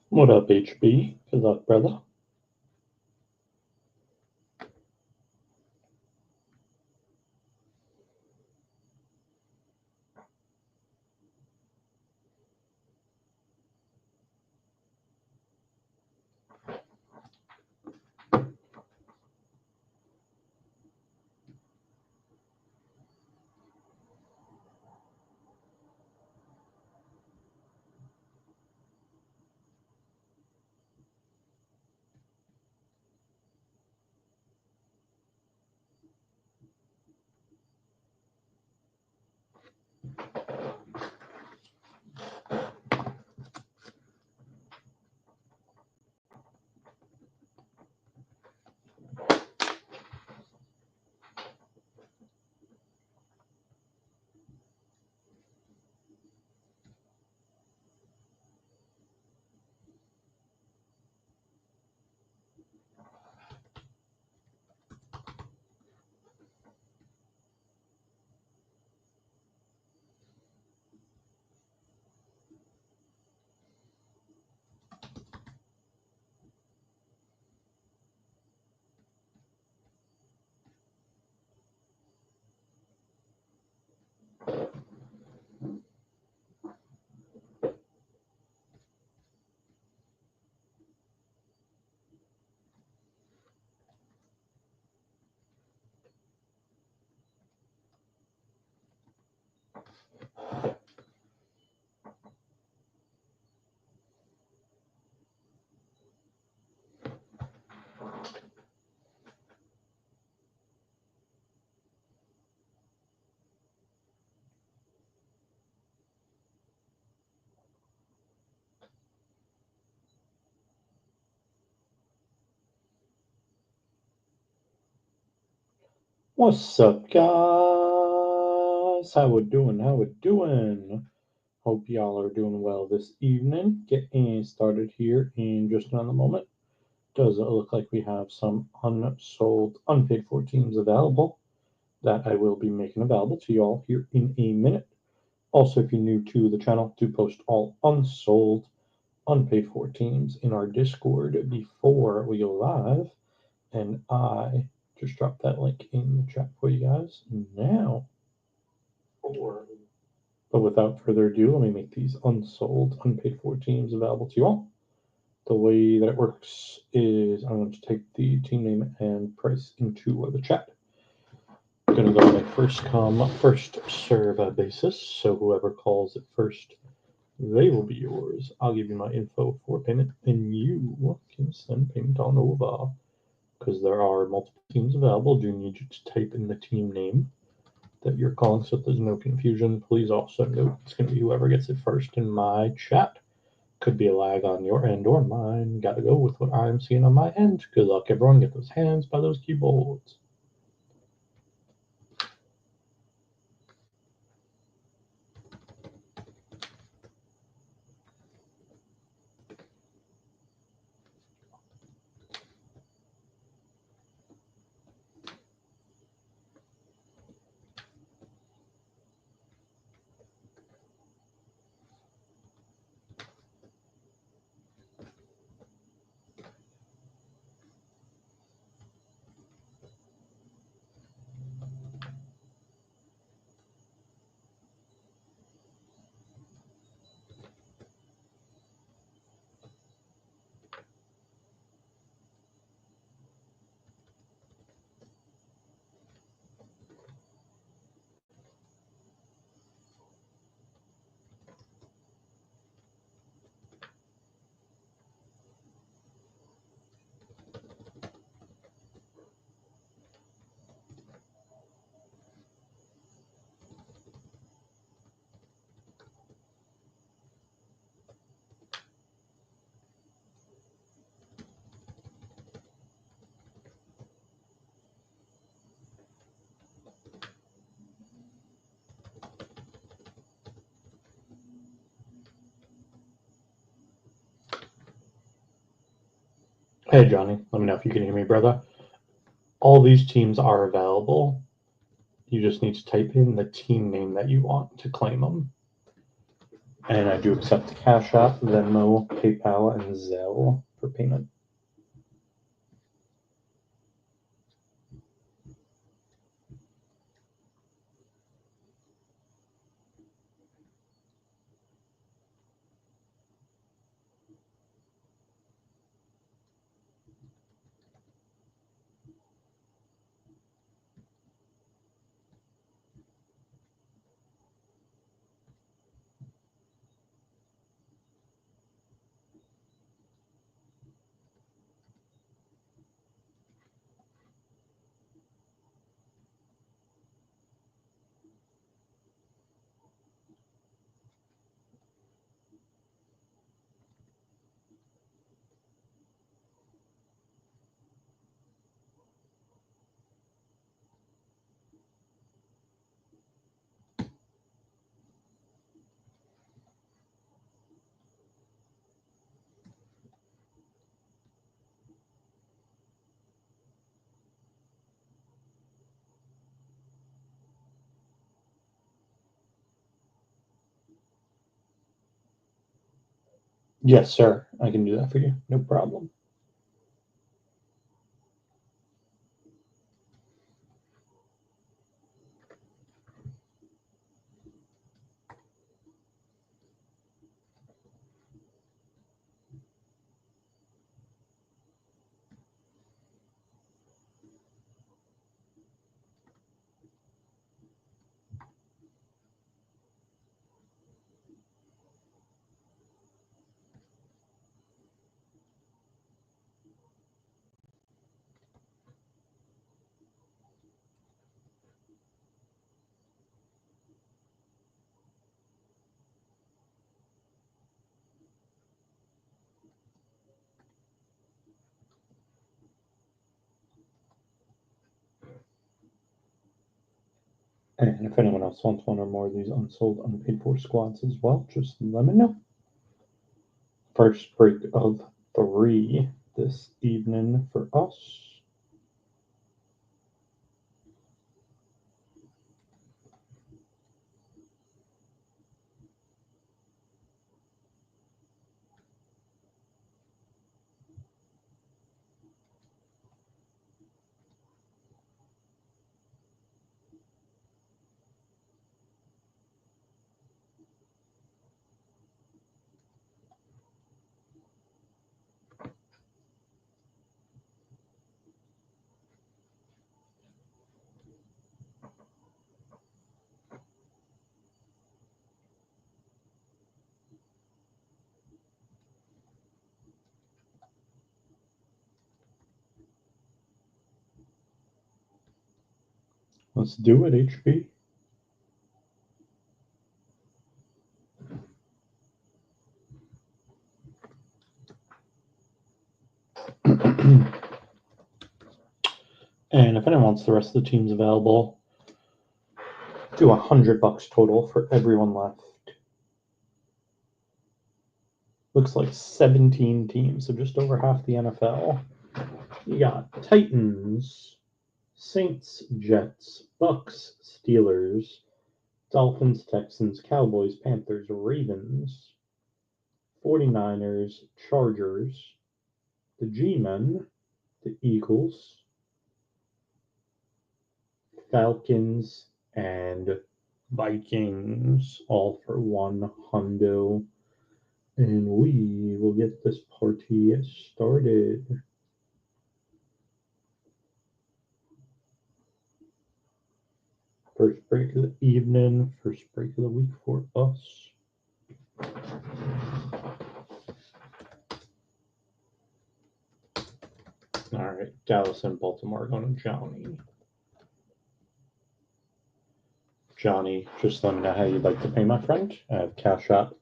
What up, HB? Good luck, brother. What's up, guys? How we doing? How we doing? Hope y'all are doing well this evening. Getting started here in just another moment. Does it look like we have some unsold, unpaid for teams available that I will be making available to y'all here in a minute. Also, if you're new to the channel, do post all unsold, unpaid for teams in our Discord before we go live, and I just dropped that link in the chat for you guys now. But without further ado, let me make these unsold, unpaid for teams available to you all. The way that it works is I'm going to take the team name and price into the chat. I'm going to go on a first come, first serve basis. So whoever calls it first, they will be yours. I'll give you my info for payment, and you can send payment on over. Because there are multiple teams available, I do need you to type in the team name that you're calling so that there's no confusion. Please also note it's going to be whoever gets it first in my chat. Could be a lag on your end or mine. Got to go with what I'm seeing on my end. Good luck, everyone. Get those hands by those keyboards. Hey, Johnny. Let me know if you can hear me, brother. All these teams are available. You just need to type in the team name that you want to claim them. And I do accept Cash App, Venmo, PayPal, and Zelle for payment. Yes, sir. I can do that for you. No problem. And if anyone else wants one or more of these unsold, unpaid for squads as well, just let me know. First break of 3 this evening for us. Let's do it, HB. And if anyone wants the rest of the teams available, do $100 total for everyone left. Looks like 17 teams, so just over half the NFL. You got Titans, Saints, Jets, Bucks, Steelers, Dolphins, Texans, Cowboys, Panthers, Ravens, 49ers, Chargers, the G-Men, the Eagles, Falcons, and Vikings, all for $100. And we will get this party started. First break of the evening, first break of the week for us. All right, Dallas and Baltimore going to Johnny. Johnny, just let me know how you'd like to pay, my friend. I have Cash App,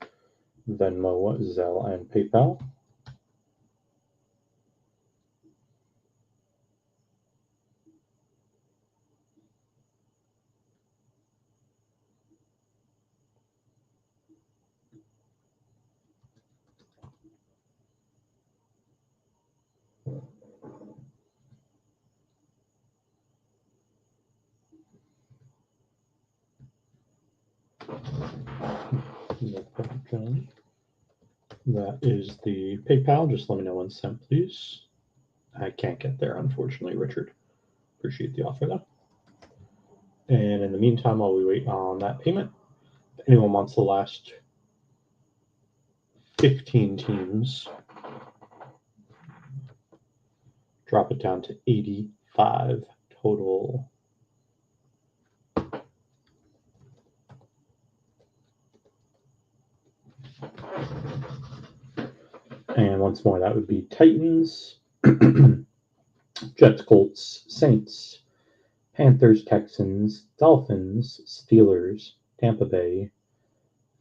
Venmo, Zelle, and PayPal. No problem, John. That is the PayPal. Just let me know when sent, please. I can't get there, unfortunately, Richard. Appreciate the offer, though. And in the meantime, while we wait on that payment, if anyone wants the last 15 teams, drop it down to 85 total. And once more, that would be Titans, Jets, Colts, Saints, Panthers, Texans, Dolphins, Steelers, Tampa Bay,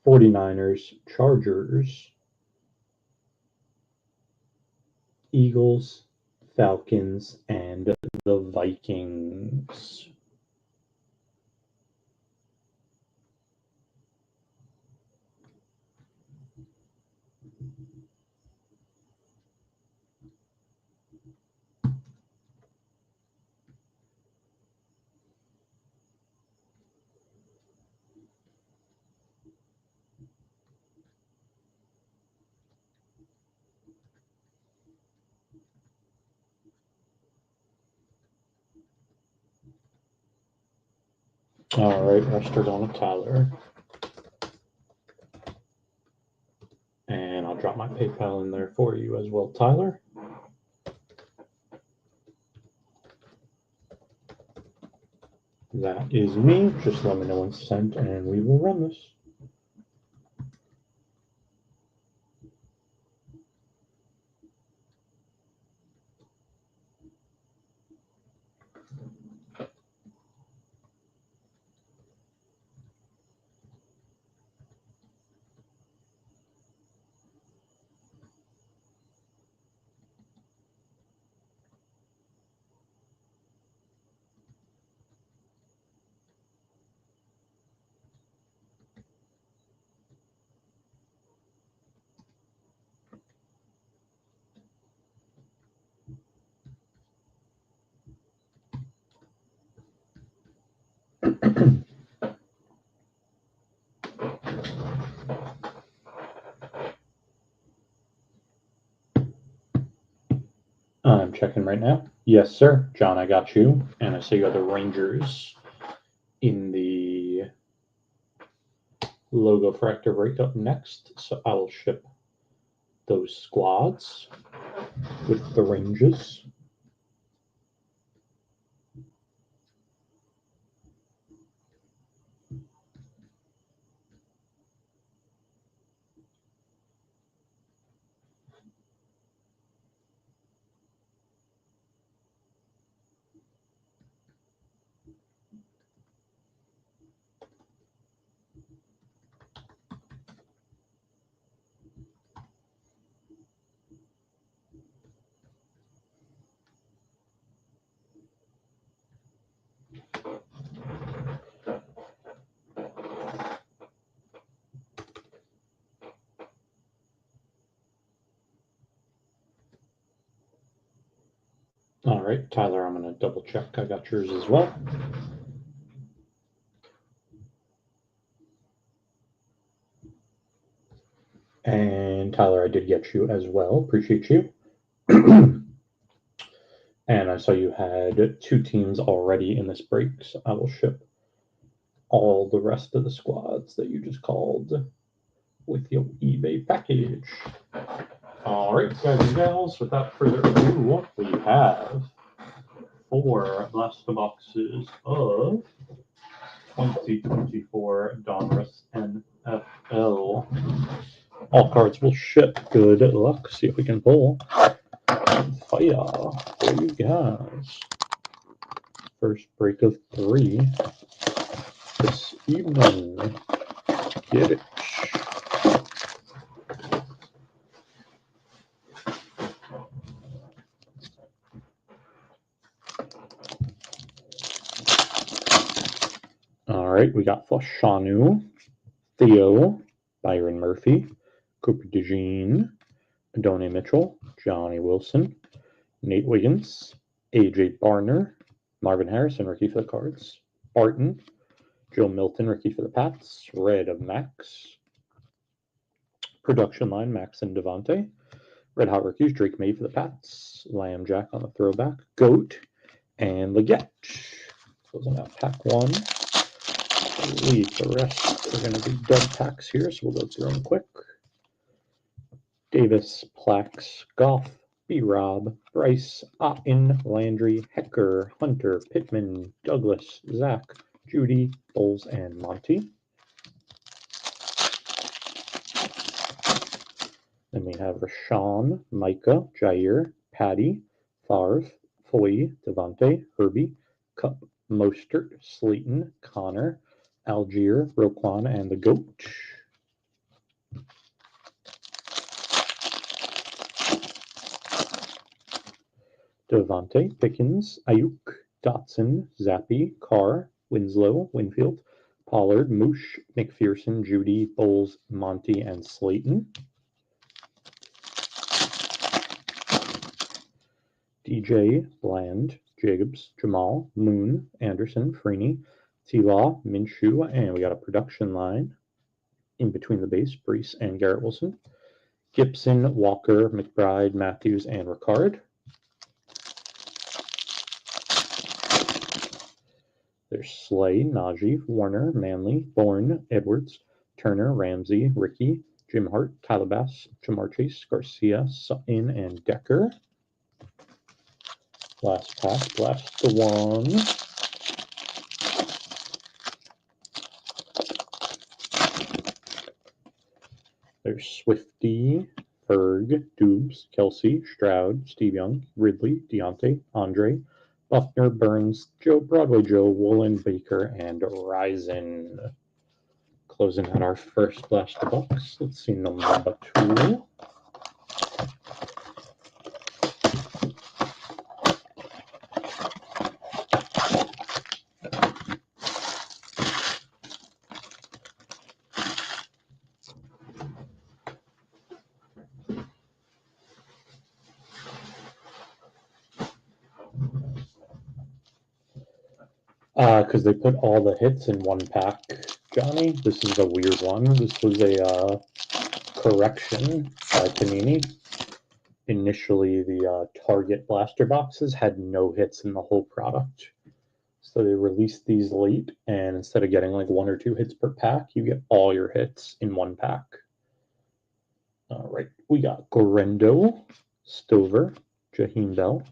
49ers, Chargers, Eagles, Falcons, and the Vikings. All right, we'll start on with Tyler. And I'll drop my PayPal in there for you as well, Tyler. That is me. Just let me know when sent, and we will run this. I'm checking right now. Yes, sir. John, I got you. And I see you got the Rangers in the logo for active right up next. So I will ship those squads with the Rangers. All right, Tyler, I'm going to double check. I got yours as well. And Tyler, I did get you as well. Appreciate you. And I saw you had 2 teams already in this break, so I will ship all the rest of the squads that you just called with your eBay package. All right, guys and gals, without further ado, we have 4 blaster boxes of 2024 DONRUSS NFL. All cards will ship. Good luck. See if we can pull fire for you guys. First break of 3 this evening. Get it. All right, we got Fashanu, Theo, Byron Murphy, Cooper DeJean, Adonai Mitchell, Johnny Wilson, Nate Wiggins, AJ Barner, Marvin Harrison, rookie for the Cards, Barton, Joe Milton, rookie for the Pats, red of Max, Production line, Max and Devontae. Red Hot Rookies, Drake May for the Pats. Lamb Jack on the throwback. Goat and Leggett. Closing out pack 1. I believe the rest are going to be dud packs here, so we'll go through them quick. Davis, Plax, Goff, B-Rob, Bryce, Otten, Landry, Hecker, Hunter, Pittman, Douglas, Zach, Judy, Bowles, and Monty. Then we have Rashawn, Micah, Jair, Patty, Favre, Foy, Devontae, Herbie, Cup, Mostert, Slayton, Connor, Algier, Roquan, and the Goat. Devontae, Pickens, Ayuk, Dotson, Zappi, Carr, Winslow, Winfield, Pollard, Moosh, McPherson, Judy, Bowles, Monty, and Slayton. DJ, Bland, Jacobs, Jamal, Moon, Anderson, Freeney, T-Law, Minshew, and we got a production line in between the base, Brees and Garrett Wilson. Gibson, Walker, McBride, Matthews, and Ricard. There's Slay, Najee, Warner, Manley, Bourne, Edwards, Turner, Ramsey, Ricky, Jim Hart, Tyler Bass, Jamar Chase, Garcia, Sutton, and Decker. Last pack, blast the one. There's Swifty, Ferg, Dubes, Kelsey, Stroud, Steve Young, Ridley, Deontay, Andre, Buckner, Burns, Joe, Broadway Joe, Woolen, Baker, and Risen. Closing out our first blaster box. Let's see number 2. Because they put all the hits in one pack, Johnny. This is a weird one. This was a correction by Panini. Initially, the Target blaster boxes had no hits in the whole product. So they released these late, and instead of getting like 1 or 2 hits per pack, you get all your hits in one pack. All right, we got Gorendo, Stover, Jaheim Bell,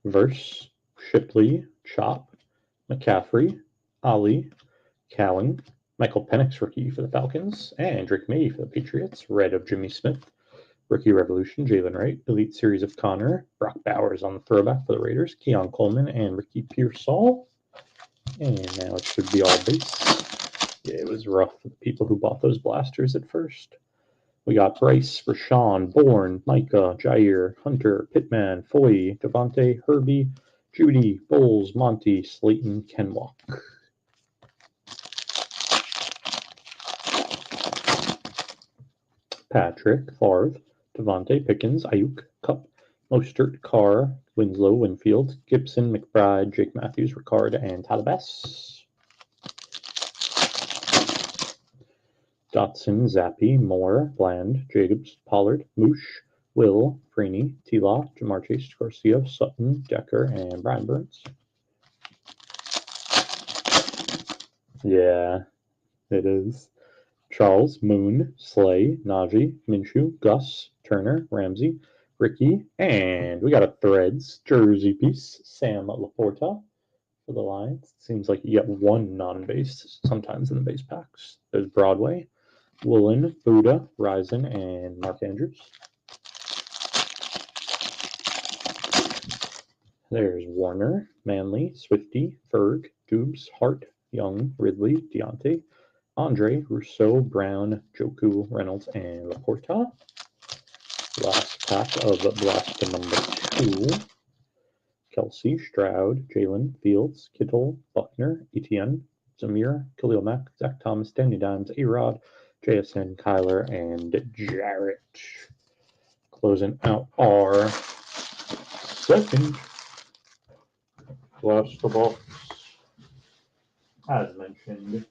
Verse, Shipley, Chop, McCaffrey, Ali, Cowan, Michael Penix rookie for the Falcons, and Drake May for the Patriots. Red of Jimmy Smith, Rookie Revolution, Jalen Wright, Elite Series of Connor, Brock Bowers on the throwback for the Raiders, Keon Coleman, and Ricky Pearsall. And now it should be all base. Yeah, it was rough for the people who bought those blasters at first. We got Bryce, Rashawn, Bourne, Micah, Jair, Hunter, Pittman, Foy, Devontae, Herbie, Judy, Bowles, Monty, Slayton, Kenwalk. Patrick, Favre, Devontae, Pickens, Ayuk, Cup, Mostert, Carr, Winslow, Winfield, Gibson, McBride, Jake Matthews, Ricard, and Tyler Bass. Dotson, Zappi, Moore, Bland, Jacobs, Pollard, Moosh, Will, Freeney, T-Law, Jamar Chase, Garcia, Sutton, Decker, and Brian Burns. Yeah, it is. Charles, Moon, Slay, Najee, Minshew, Gus, Turner, Ramsey, Ricky, and we got a Threads jersey piece, Sam Laporta for the Lions. Seems like you get one non-base sometimes in the base packs. There's Broadway, Woolen, Buddha, Risen, and Mark Andrews. There's Warner, Manley, Swifty, Ferg, Dubes, Hart, Young, Ridley, Deontay, Andre, Rousseau, Brown, Joku, Reynolds, and Laporta. Last pack of blaster number 2. Kelsey, Stroud, Jalen, Fields, Kittle, Buckner, Etienne, Zamir, Khalil Mack, Zach Thomas, Danny Dimes, A-Rod, JSN, Kyler, and Jarrett. Closing out our second blaster box. As mentioned,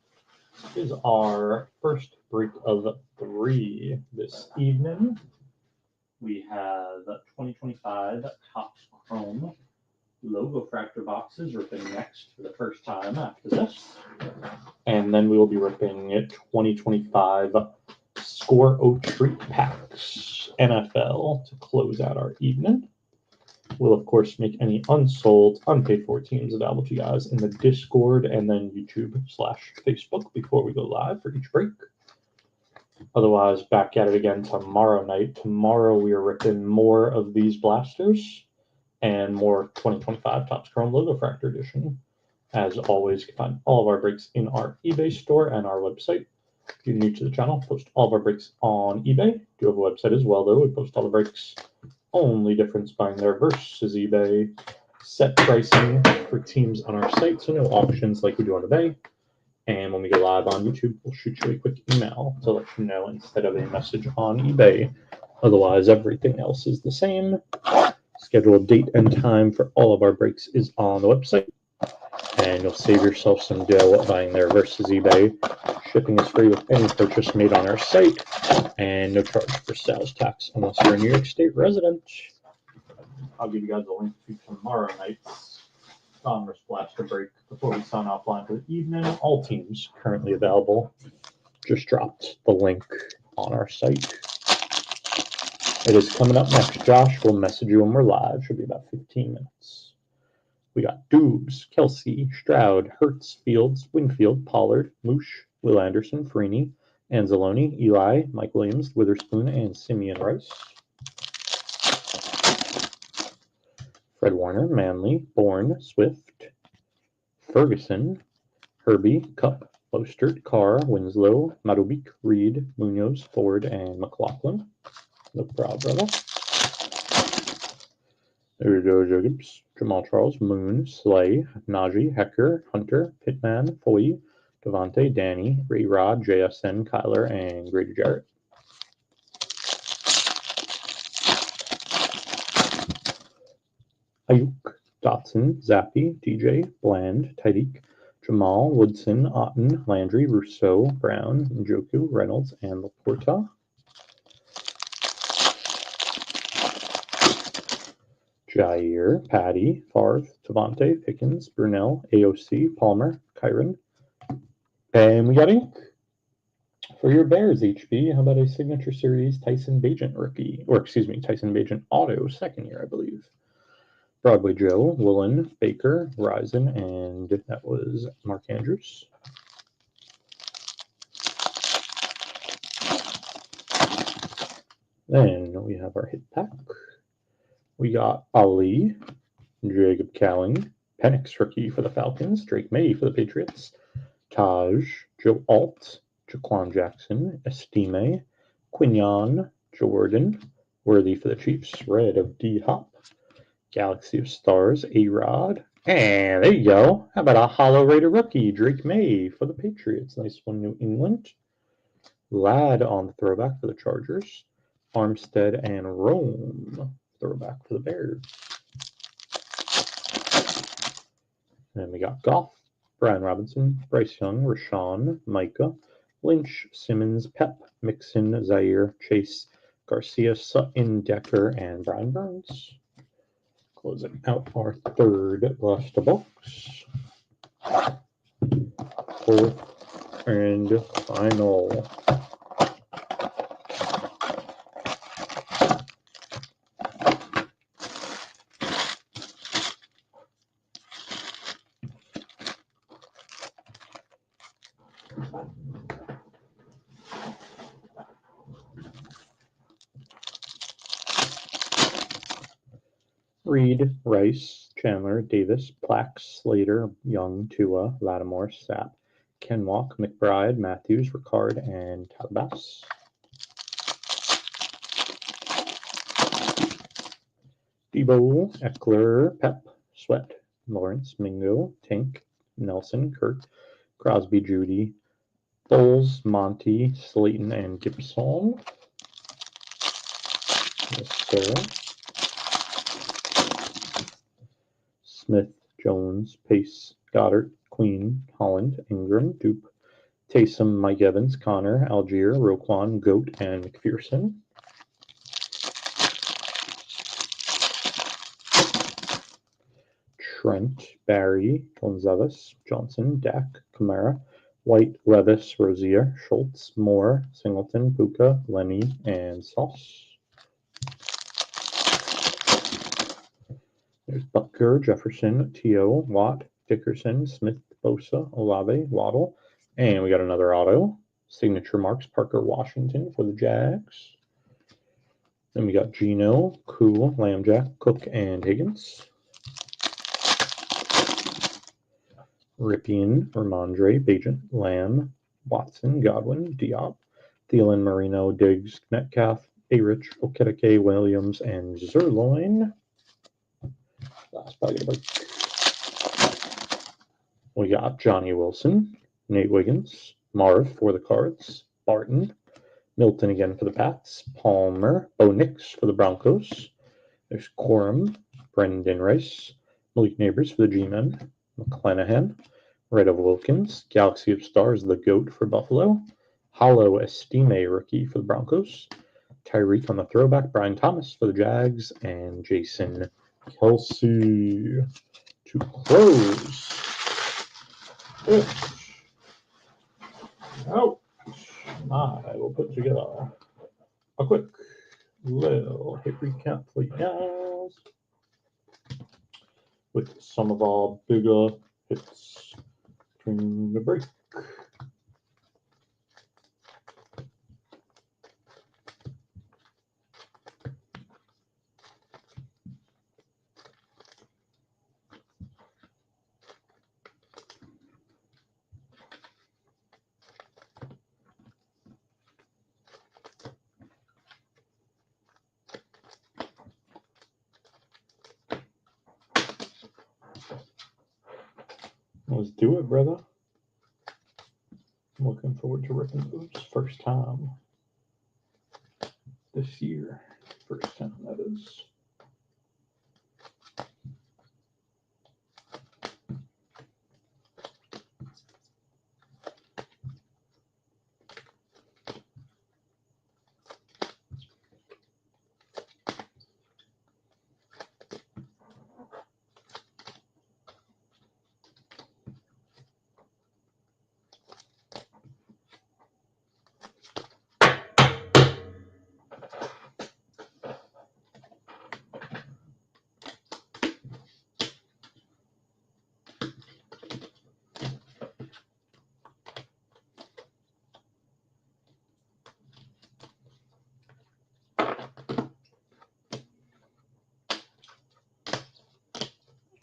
is our first break of 3 this evening. We have 2025 Topps Chrome logo fractor boxes ripping next for the first time after this. And then we will be ripping 2025 Score O Treat Packs NFL to close out our evening. We'll, of course, make any unsold, unpaid for teams available to you guys in the Discord and then YouTube/Facebook before we go live for each break. Otherwise, back at it again tomorrow night. Tomorrow we are ripping more of these blasters and more 2025 Topps Chrome Logo Fractor Edition. As always, you can find all of our breaks in our eBay store and our website. If you're new to the channel, post all of our breaks on eBay. We do have a website as well, though. We post all the breaks. Only difference buying there versus eBay. Set pricing for teams on our site, so no auctions like we do on eBay. And when we go live on YouTube, we'll shoot you a quick email to let you know instead of a message on eBay. Otherwise, everything else is the same. Scheduled date and time for all of our breaks is on the website. And you'll save yourself some dough buying there versus eBay. Shipping is free with any purchase made on our site, and no charge for sales tax unless you're a New York State resident. I'll give you guys a link to tomorrow night's Donruss Blaster break before we sign offline for the evening. All teams currently available. Just dropped the link on our site. It is coming up next. Josh will message you when we're live. Should be about 15 minutes. We got Dubes, Kelsey, Stroud, Hertz, Fields, Winfield, Pollard, Moosh, Will Anderson, Freeney, Anzalone, Eli, Mike Williams, Witherspoon, and Simeon Rice. Fred Warner, Manley, Bourne, Swift, Ferguson, Herbie, Cup, Mostert, Carr, Winslow, Madobeek, Reed, Munoz, Ford, and McLaughlin. No problem, brother. Joe Jacobs, Jamal Charles, Moon, Slay, Najee, Hecker, Hunter, Pittman, Foy, Devontae, Danny, Ray Rod, JSN, Kyler, and Grady Jarrett. Ayuk, Dotson, Zappi, DJ, Bland, Tyreek, Jamal, Woodson, Otten, Landry, Rousseau, Brown, Njoku, Reynolds, and Laporta. Jair, Patty, Favre, Devontae, Pickens, Brunell, AOC, Palmer, Kyron. And we got ink for your Bears, HB. How about a Signature Series Tyson Bagent rookie? Or, excuse me, Tyson Bagent auto, second year, I believe. Broadway Joe, Woolen, Baker, Rison, and that was Mark Andrews. Then we have our hit pack. We got Ali, Jacob Cowling, Penix rookie for the Falcons, Drake May for the Patriots, Taj, Joe Alt, Jaquan Jackson, Estime, Quignon, Jordan, Worthy for the Chiefs, Red of D-Hop, Galaxy of Stars, A-Rod, and there you go. How about a Hollow Raider rookie, Drake May for the Patriots. Nice one, New England. Ladd on the throwback for the Chargers, Armstead and Rome. Throwback for the Bears. And we got Goff, Brian Robinson, Bryce Young, Rashawn, Micah, Lynch, Simmons, Pep, Mixon, Zaire, Chase, Garcia, Sutton, Decker, and Brian Burns. Closing out our third blaster box. Fourth and final. Reed, Rice, Chandler, Davis, Plax, Slater, Young, Tua, Lattimore, Sapp, Kenwalk, McBride, Matthews, Ricard, and Talbas. Debo, Eckler, Pep, Sweat, Lawrence, Mingo, Tank, Nelson, Kurt, Crosby, Judy, Bowles, Monty, Slayton, and Gibson. Yes, sir. Smith, Jones, Pace, Goddard, Queen, Holland, Ingram, Dupe, Taysom, Mike Evans, Connor, Algier, Roquan, Goat, and McPherson. Trent, Barry, Gonzalez, Johnson, Dak, Kamara, White, Levis, Rozier, Schultz, Moore, Singleton, Puka, Lenny, and Sauce. There's Butker, Jefferson, T.O., Watt, Dickerson, Smith, Bosa, Olave, Waddle, and we got another auto. Signature marks, Parker Washington for the Jags. Then we got Geno, Cool, Lambjack, Cook, and Higgins. Ripien, Ramondre, Bagent, Lamb, Watson, Godwin, Diop, Thielen, Marino, Diggs, Metcalf, A-Rich, Oketake, Williams, and Zerloin. Last packet of break. We got Johnny Wilson, Nate Wiggins, Marv for the Cards, Barton, Milton again for the Pats, Palmer, Bo Nix for the Broncos. There's Corum, Brendan Rice, Malik Neighbors for the G-Men, McClanahan, Red of Wilkins, Galaxy of Stars, the GOAT for Buffalo, Hollow Estime rookie for the Broncos, Tyreek on the throwback, Brian Thomas for the Jags, and Jason Kelsey to close. Now, I will put together a quick little hit recap for you guys with some of our bigger hits during the break. Let's do it, brother. I'm looking forward to ripping those first time this year. First time, that is.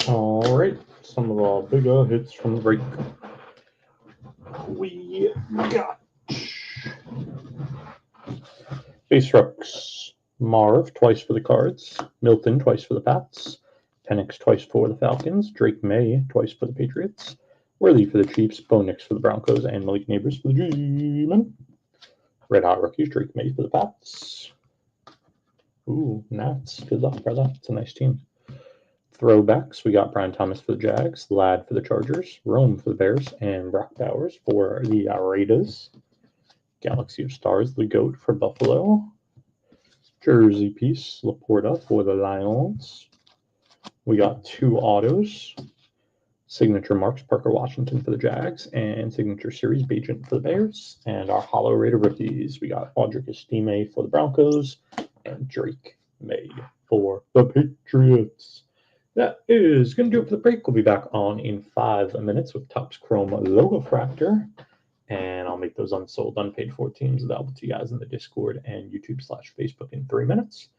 All right, some of our bigger hits from the break. We got base rooks. Marv twice for the Cards, Milton twice for the Pats, Penix twice for the Falcons, Drake May twice for the Patriots, Worley for the Chiefs, Bo Nix for the Broncos, and Malik Neighbors for the G-Men. Red Hot Rookies, Drake May for the Pats. Ooh, Nats. Good luck, brother. It's a nice team. Throwbacks, we got Brian Thomas for the Jags, Ladd for the Chargers, Rome for the Bears, and Brock Bowers for the Raiders. Galaxy of Stars, the GOAT for Buffalo. Jersey piece, Laporta for the Lions. We got two autos. Signature marks, Parker Washington for the Jags, and signature series, Bagent for the Bears. And our Hollow Raider rookies, we got Audric Estime for the Broncos, and Drake May for the Patriots. That is going to do it for the break. We'll be back on in 5 minutes with Topps Chrome Logo Fractor. And I'll make those unsold, unpaid for teams available to you guys in the Discord and YouTube/Facebook in 3 minutes.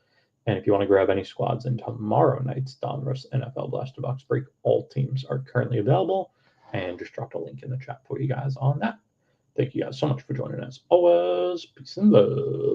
And if you want to grab any squads in tomorrow night's Donruss NFL Blaster Box break, all teams are currently available. And just dropped a link in the chat for you guys on that. Thank you guys so much for joining us. Always, peace and love.